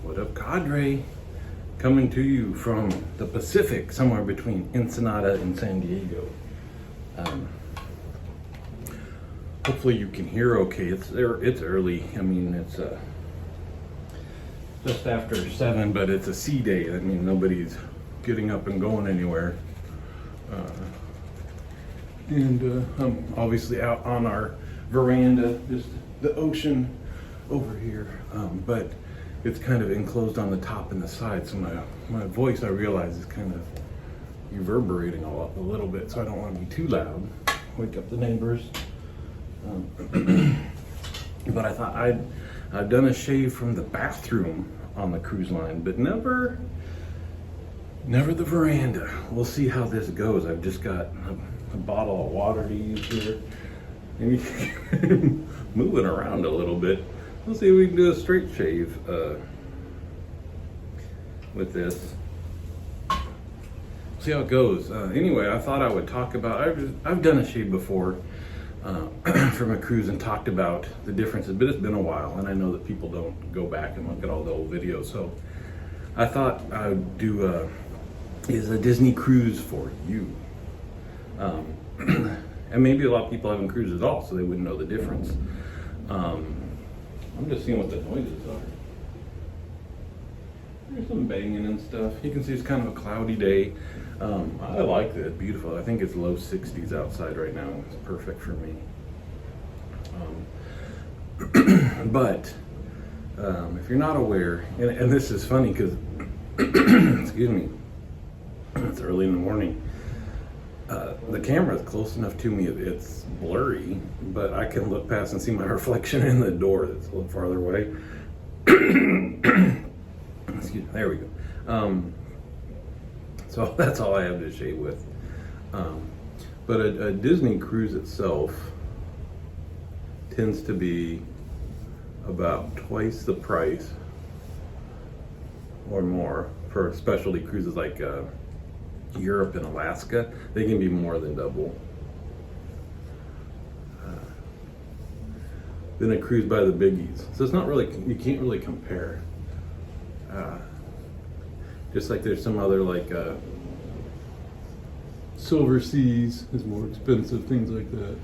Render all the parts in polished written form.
What up, cadre? Coming to you from the Pacific, somewhere between Ensenada and San Diego. Hopefully you can hear okay. It's early. I mean, it's just after 7, but it's a sea day. I mean, nobody's getting up and going anywhere. I'm obviously out on our veranda, just the ocean over here, but it's kind of enclosed on the top and the side, so my voice, I realize, is kind of reverberating a little bit, so I don't want to be too loud, wake up the neighbors. But I thought I've done a shave from the bathroom on the cruise line, but never the veranda. We'll see how this goes. I've just got a bottle of water to use here, and moving around a little bit. We'll see if we can do a straight shave with this. See how it goes. Anyway, I thought I would talk about, I've done a shave before from a cruise and talked about the differences, but it's been a while, and I know that people don't go back and look at all the old videos, so I thought I would do a Disney cruise for you. And maybe a lot of people haven't cruised at all, so they wouldn't know the difference. I'm just seeing what the noises are. There's some banging and stuff. You can see it's kind of a cloudy day. I like it, beautiful. I think it's low 60s outside right now. It's perfect for me. But if you're not aware, and this is funny because, excuse me, it's early in the morning. The camera is close enough to me, it's blurry, but I can look past and see my reflection in the door that's a little farther away. Excuse me, there we go. So that's all I have to shave with. But a Disney cruise itself tends to be about twice the price or more for specialty cruises like Europe and Alaska. They can be more than double. Then a cruise by the biggies. So it's not really, you can't really compare. Just like there's some other, like Silver Seas is more expensive, things like that.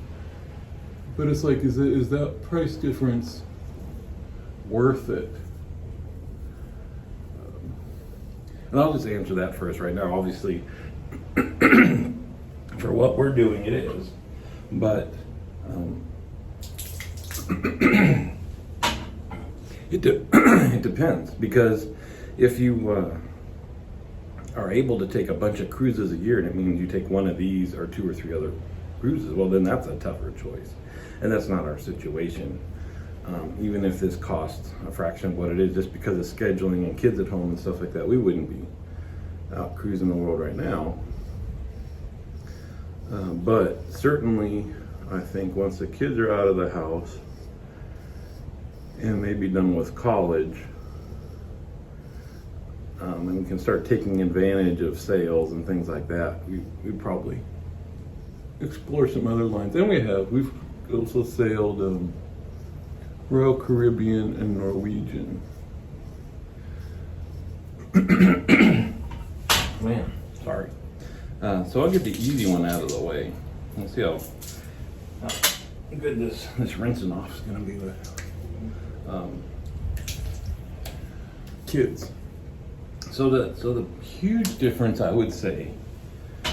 But it's like, is that price difference worth it? And I'll just answer that first right now. Obviously, for what we're doing, it is. But it depends, because if you are able to take a bunch of cruises a year, and it means you take one of these or 2 or 3 other cruises, well, then that's a tougher choice. And that's not our situation. Even if this costs a fraction of what it is, just because of scheduling and kids at home and stuff like that, we wouldn't be out cruising the world right now. But certainly, I think once the kids are out of the house and maybe done with college, and we can start taking advantage of sales and things like that, we'd probably explore some other lines. And we've also sailed Royal Caribbean and Norwegian. Man, sorry. So I'll get the easy one out of the way. Let's see how good this rinsing off is going to be with kids. So the huge difference, I would say,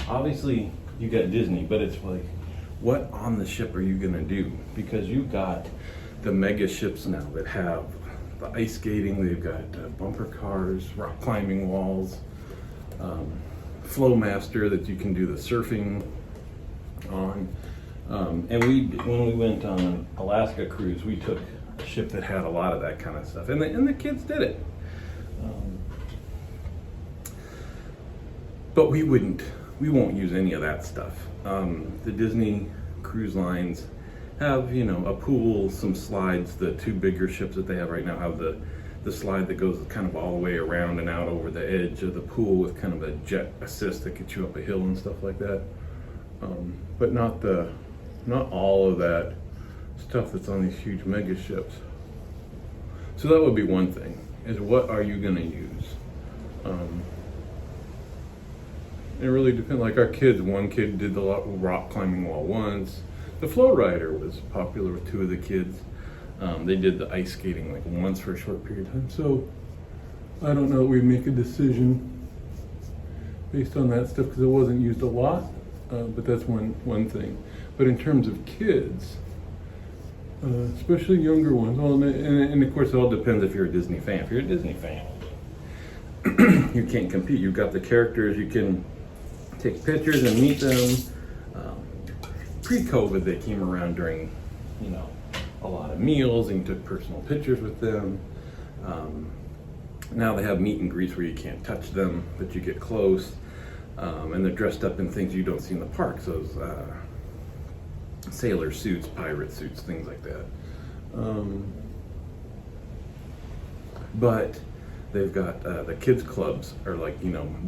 obviously you got Disney, but it's like, what on the ship are you going to do? Because you've got the mega ships now that have the ice skating, they've got bumper cars, rock climbing walls, Flowmaster that you can do the surfing on. And when we went on an Alaska cruise, we took a ship that had a lot of that kind of stuff, and the kids did it. But we won't use any of that stuff. The Disney cruise lines have, a pool, some slides. The 2 bigger ships that they have right now have the slide that goes kind of all the way around and out over the edge of the pool with kind of a jet assist that gets you up a hill and stuff like that. But not all of that stuff that's on these huge mega ships. So that would be one thing. is what are you going to use? It really depends. Like our kids, one kid did the rock climbing wall once. The flow rider was popular with two of the kids. They did the ice skating like once for a short period of time. So I don't know, we make a decision based on that stuff because it wasn't used a lot, but that's one thing. But in terms of kids, especially younger ones, well, and of course it all depends if you're a Disney fan. If you're a Disney fan, you can't compete. You've got the characters, you can take pictures and meet them. Pre-COVID, they came around during, a lot of meals, and you took personal pictures with them. Now they have meet and greets where you can't touch them, but you get close, and they're dressed up in things you don't see in the parks. Those sailor suits, pirate suits, things like that. But they've got the kids clubs are like,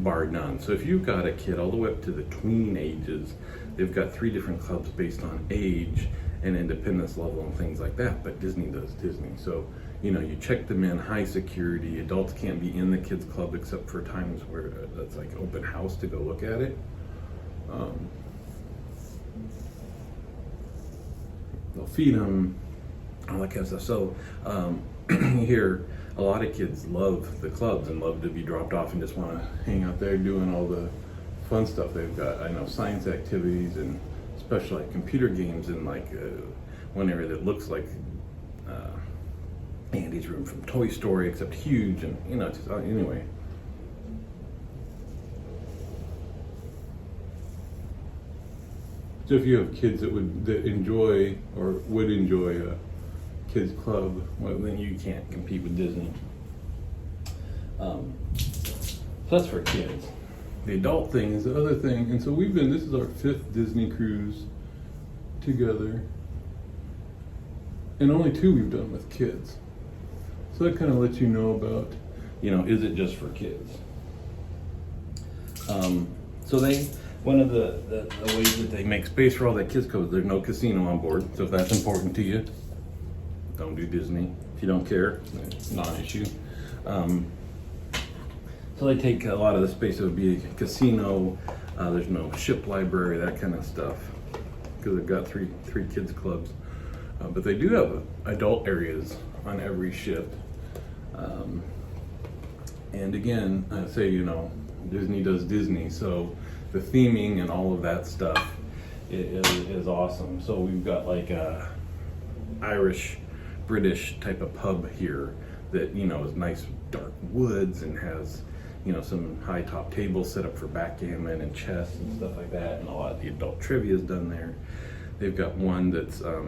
bar none. So if you've got a kid all the way up to the tween ages, they've got 3 different clubs based on age and independence level and things like that. But Disney does Disney. So, you check them in, high security. Adults can't be in the kids club except for times where that's like open house to go look at it. They'll feed them, all that kind of stuff. So you hear a lot of kids love the clubs and love to be dropped off and just want to hang out there doing all the fun stuff they've got. I know science activities and especially like computer games in like one area that looks like Andy's room from Toy Story, except huge, and just anyway. So if you have kids that enjoy or would enjoy a kids club, well, then you can't compete with Disney. So that's for kids. The adult thing is the other thing, and so this is our 5th Disney cruise together, and only 2 we've done with kids. So that kind of lets you know about, is it just for kids? One of the ways that they make space for all that kids goes, there's no casino on board. So if that's important to you, don't do Disney. If you don't care, non-issue. So they take a lot of the space. It would be a casino. There's no ship library, that kind of stuff, because they've got three kids clubs. But they do have adult areas on every ship. And again, I say, Disney does Disney. So the theming and all of that stuff is awesome. So we've got like a Irish, British type of pub here that, is nice dark woods and has, some high top tables set up for backgammon and chess and stuff like that. And a lot of the adult trivia is done there. They've got one that's, I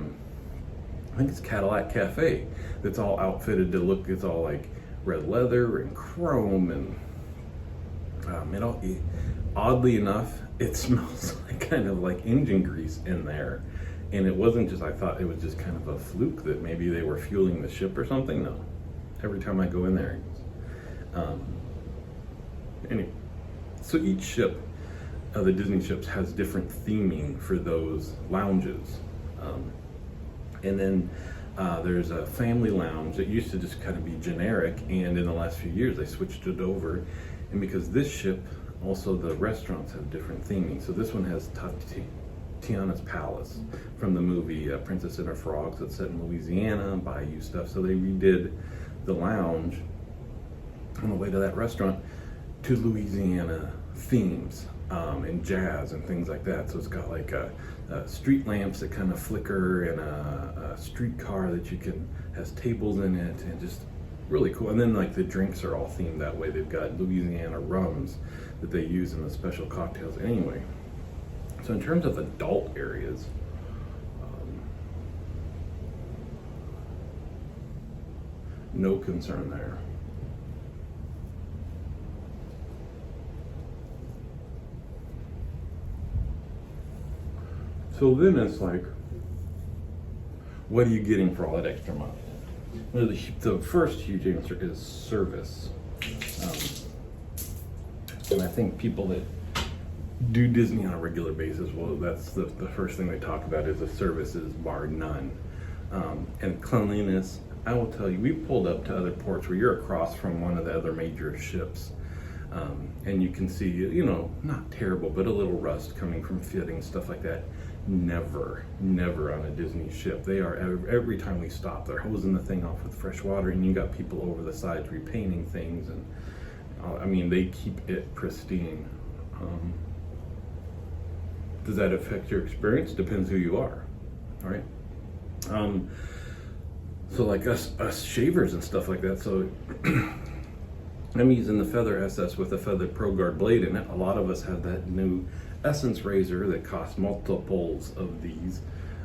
think it's Cadillac Cafe, that's all outfitted to look, it's all like red leather and chrome and oddly enough, it smells like kind of like engine grease in there. And it wasn't just, I thought it was just kind of a fluke that maybe they were fueling the ship or something. No, every time I go in there. Anyway, so each ship, the Disney ships, has different theming for those lounges. And then there's a family lounge that used to just kind of be generic, and in the last few years they switched it over. And because this ship, also the restaurants have different theming. So this one has Tiana's Palace from the movie Princess and Her Frogs, that's set in Louisiana, Bayou stuff. So they redid the lounge on the way to that restaurant to Louisiana themes and jazz and things like that. So it's got like street lamps that kind of flicker and a streetcar that has tables in it, and just really cool. And then like the drinks are all themed that way. They've got Louisiana rums that they use in the special cocktails. Anyway, so in terms of adult areas, no concern there. So then it's like, what are you getting for all that extra money? Well, the first huge answer is service. And I think people that do Disney on a regular basis, well, that's the first thing they talk about is the services bar none. And cleanliness, I will tell you, we pulled up to other ports where you're across from one of the other major ships. And you can see, not terrible, but a little rust coming from fitting, stuff like that. Never on a Disney ship. They are, every time we stop, they're hosing the thing off with fresh water, and you got people over the sides repainting things, and they keep it pristine. Does that affect your experience? Depends who you are, all right? So like us shavers and stuff like that, so I'm using the Feather SS with a Feather Pro Guard blade in it. A lot of us have that new Essence razor that costs multiples of these,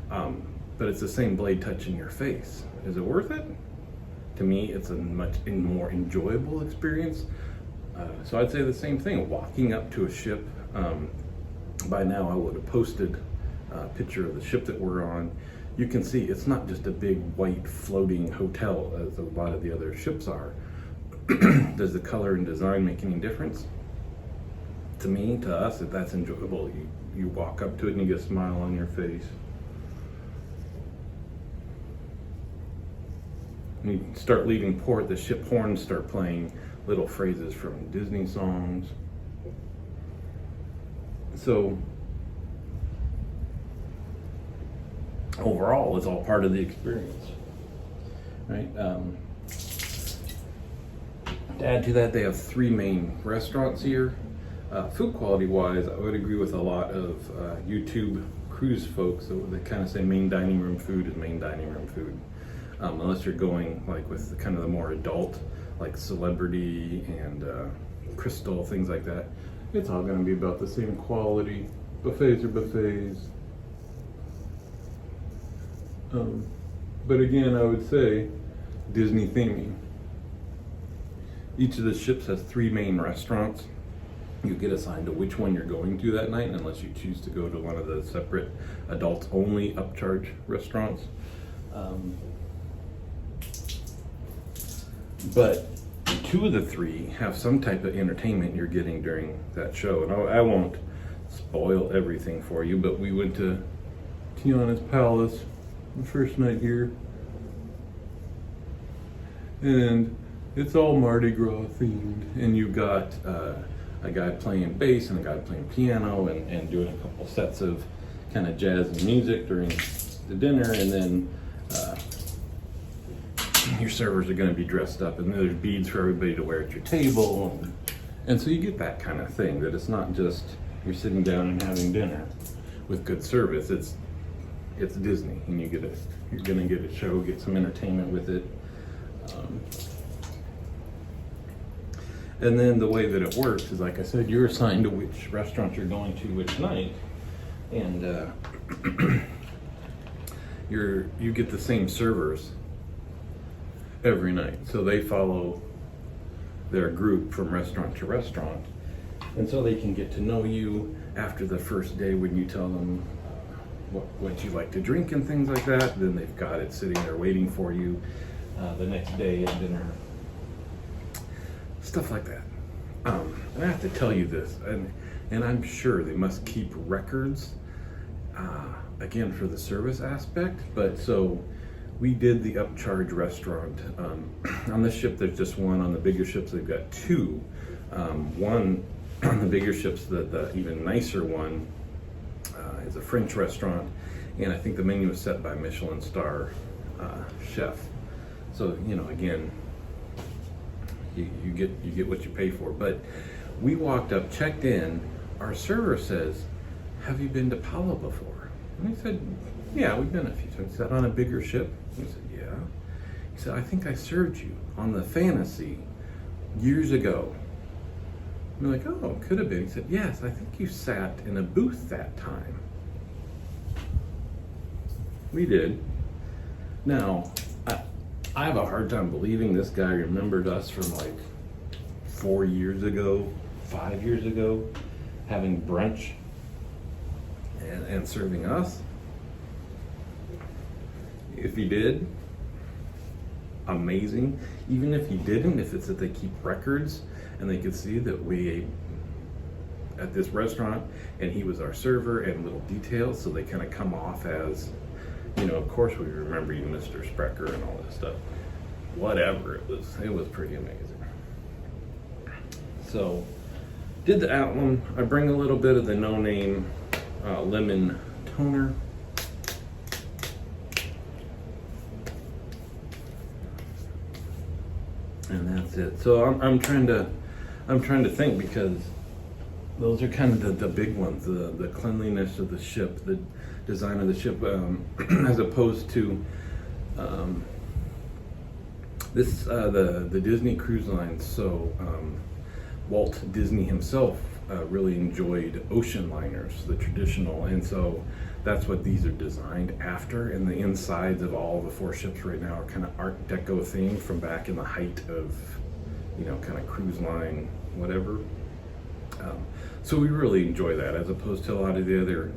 but it's the same blade touching your face. Is it worth it? To me, it's a much more enjoyable experience. So I'd say the same thing. Walking up to a ship, by now I would have posted a picture of the ship that we're on. You can see it's not just a big white floating hotel as a lot of the other ships are. Does the color and design make any difference? To me, to us, if that's enjoyable, you walk up to it and you get a smile on your face. When you start leaving port, the ship horns start playing little phrases from Disney songs. So overall, it's all part of the experience, right? To add to that, they have 3 main restaurants here. Food quality wise, I would agree with a lot of YouTube cruise folks that kind of say main dining room food is main dining room food. Unless you're going like with kind of the more adult, like Celebrity and Crystal, things like that. It's all going to be about the same quality. Buffets are buffets. But again, I would say Disney theming. Each of the ships has 3 main restaurants. You get assigned to which one you're going to that night, unless you choose to go to one of the separate adults only upcharge restaurants. But 2 of the 3 have some type of entertainment you're getting during that show. And I won't spoil everything for you, but we went to Tiana's Palace the first night here. And it's all Mardi Gras themed. And you've got a guy playing bass and a guy playing piano and doing a couple sets of kind of jazz and music during the dinner. And then your servers are going to be dressed up, and there's beads for everybody to wear at your table, and so you get that kind of thing, that it's not just you're sitting down and having dinner with good service. It's Disney, and you're going to get a show, get some entertainment with it. And then the way that it works is, like I said, you're assigned to which restaurant you're going to which night, and you get the same servers every night. So they follow their group from restaurant to restaurant, and so they can get to know you after the first day when you tell them what you like to drink and things like that. Then they've got it sitting there waiting for you the next day at dinner, stuff like that. And I have to tell you this, and I'm sure they must keep records again for the service aspect, but so we did the upcharge restaurant. On this ship, there's just one. On the bigger ships, they've got 2. One on the bigger ships, the even nicer one, is a French restaurant, and I think the menu is set by Michelin star chef. So again, you get what you pay for. But we walked up, checked in. Our server says, "Have you been to Pala before?" And we said, "Yeah, we've been a few times." He said, "On a bigger ship?" We said, "Yeah." He said, "I think I served you on the Fantasy years ago." We're like, "Oh, could have been." He said, "Yes, I think you sat in a booth that time." We did. Now, I have a hard time believing this guy remembered us from like 4 years ago, 5 years ago, having brunch and serving us. If he did, amazing. Even if he didn't, if it's that they keep records and they could see that we ate at this restaurant and he was our server and little details, so they kind of come off as, of course we remember you, Mr. Sprecher, and all that stuff. whatever. It was pretty amazing. So did the outline. I bring a little bit of the No Name lemon toner. And that's it. So I'm trying to think, because those are kind of the big ones, the cleanliness of the ship, the design of the ship, as opposed to the Disney Cruise Lines. So Walt Disney himself really enjoyed ocean liners, the traditional, and so that's what these are designed after. And the insides of all the 4 ships right now are kind of Art Deco themed from back in the height of, kind of cruise line, whatever. So we really enjoy that, as opposed to a lot of the other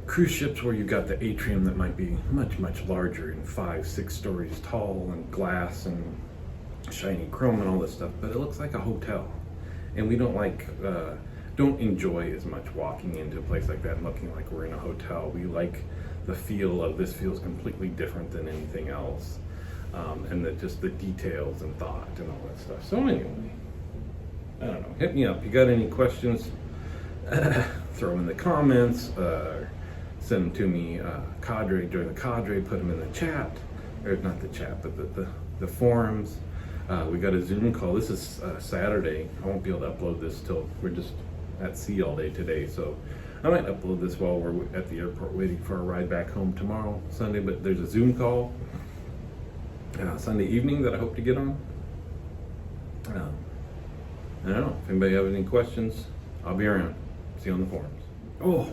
cruise ships where you've got the atrium that might be much, much larger and 5-6 stories tall and glass and shiny chrome and all this stuff, but it looks like a hotel. And we don't enjoy as much walking into a place like that and looking like we're in a hotel. We like the feel of this feels completely different than anything else. And just the details and thought and all that stuff. So anyway, I don't know, hit me up. You got any questions? Throw them in the comments, send them to me, Cadre, join the Cadre, put them in the chat, or not the chat, but the forums. We got a Zoom call. This is Saturday. I won't be able to upload this till we're just at sea all day today, so I might upload this while we're at the airport waiting for our ride back home tomorrow, Sunday. But there's a Zoom call Sunday evening that I hope to get on. I don't know. If anybody have any questions, I'll be around. See you on the forums. Oh,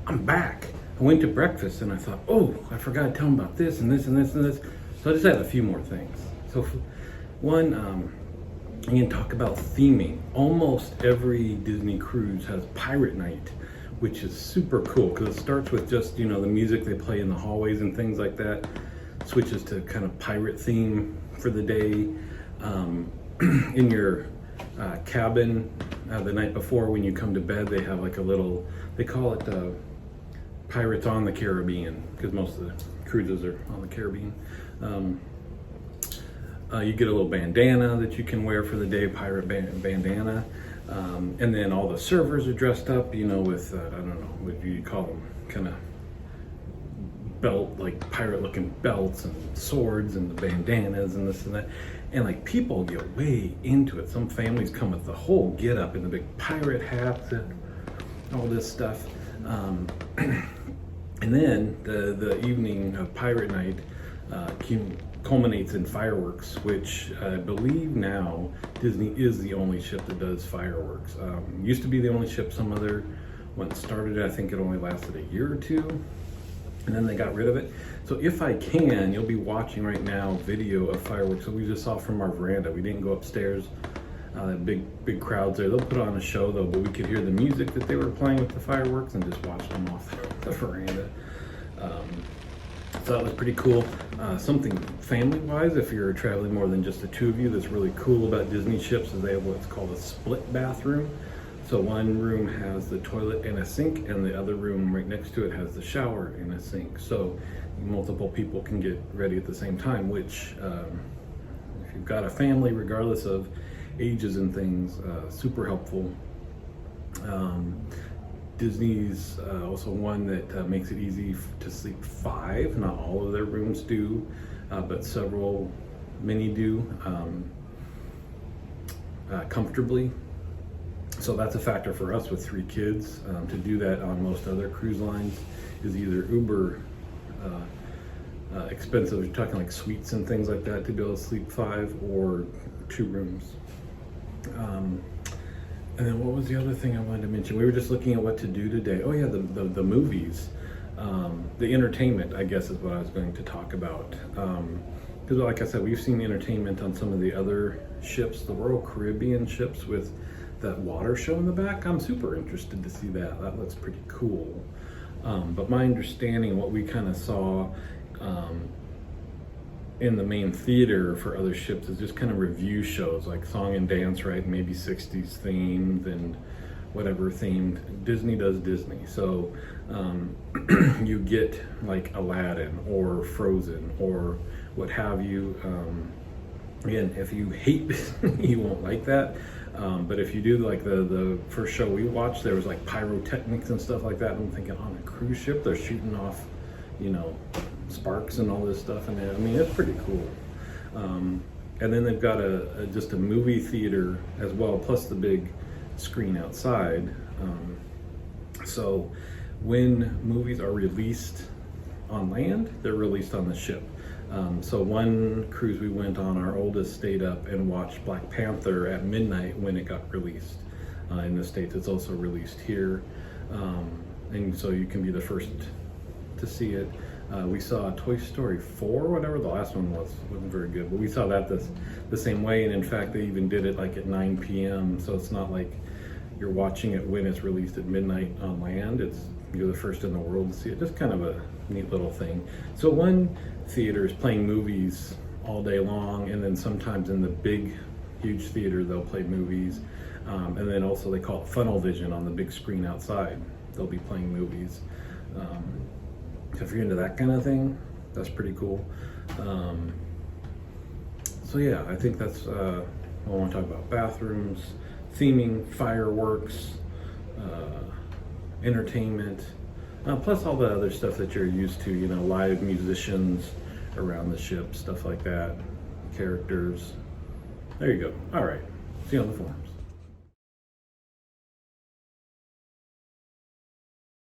I'm back. I went to breakfast and I thought, oh, I forgot to tell them about this and this and this and this. So I just had a few more things. So one, I'm going to talk about theming. Almost every Disney cruise has Pirate Night, which is super cool because it starts with just, the music they play in the hallways and things like that. Switches to kind of pirate theme for the day. In your cabin the night before when you come to bed, they have like a little, they call it Pirates on the Caribbean, because most of the cruises are on the Caribbean. You get a little bandana that you can wear for the day, pirate bandana. And then all the servers are dressed up, with, I don't know, what do you call them, kind of belt, like pirate looking belts and swords and the bandanas and this and that. And like people get way into it. Some families come with the whole get up and the big pirate hats and all this stuff. And then the evening of Pirate Night culminates in fireworks, which I believe now Disney is the only ship that does fireworks. Used to be the only ship. Some other one started it. I think it only lasted a year or two, and then they got rid of it. So if I can, you'll be watching right now video of fireworks. So we just saw from our veranda. We didn't go upstairs. Big crowds there. They'll put on a show though, but we could hear the music that they were playing with the fireworks and just watch them off the veranda. So that was pretty cool. Something family-wise, if you're traveling more than just the two of you, that's really cool about Disney ships is they have what's called a split bathroom. So one room has the toilet and a sink, and the other room right next to it has the shower and a sink. So multiple people can get ready at the same time, which if you've got a family, regardless of ages and things, super helpful. Disney's also one that makes it easy to sleep 5. Not all of their rooms do, but many do comfortably. So that's a factor for us with 3 kids. To do that on most other cruise lines is either uber expensive. You're talking like suites and things like that to be able to sleep 5, or 2 rooms. And then what was the other thing I wanted to mention? We were just looking at what to do today. Oh yeah, the movies. The entertainment, I guess, is what I was going to talk about. Because like I said, we've seen the entertainment on some of the other ships, the Royal Caribbean ships with that water show in the back. I'm super interested to see that. That looks pretty cool. But my understanding, what we kind of saw in the main theater for other ships is just kind of review shows, like song and dance, right? Maybe 60s themed and whatever themed. Disney does Disney. So you get like Aladdin or Frozen or what have you. Again, if you hate Disney, you won't like that. But if you do, like the first show we watched, there was like pyrotechnics and stuff like that. I'm thinking, on a cruise ship, they're shooting off, sparks and all this stuff. And I mean, it's pretty cool. And then they've got just a movie theater as well, plus the big screen outside. So when movies are released on land, they're released on the ship. So one cruise we went on, our oldest stayed up and watched Black Panther at midnight when it got released. In the States, it's also released here. And so you can be the first to see it. We saw Toy Story 4, whatever the last one wasn't very good, but we saw that the same way. And in fact, they even did it like at 9 p.m. So it's not like you're watching it when it's released at midnight on land. You're the first in the world to see it. Just kind of a neat little thing. So one theater is playing movies all day long, and then sometimes in the big, huge theater they'll play movies. And then also they call it funnel vision on the big screen outside. They'll be playing movies. So if you're into that kind of thing, that's pretty cool. So yeah, I think that's I want to talk about bathrooms, theming, fireworks, entertainment, plus all the other stuff that you're used to, live musicians around the ship, stuff like that, characters. There you go. All right, see you on the floor.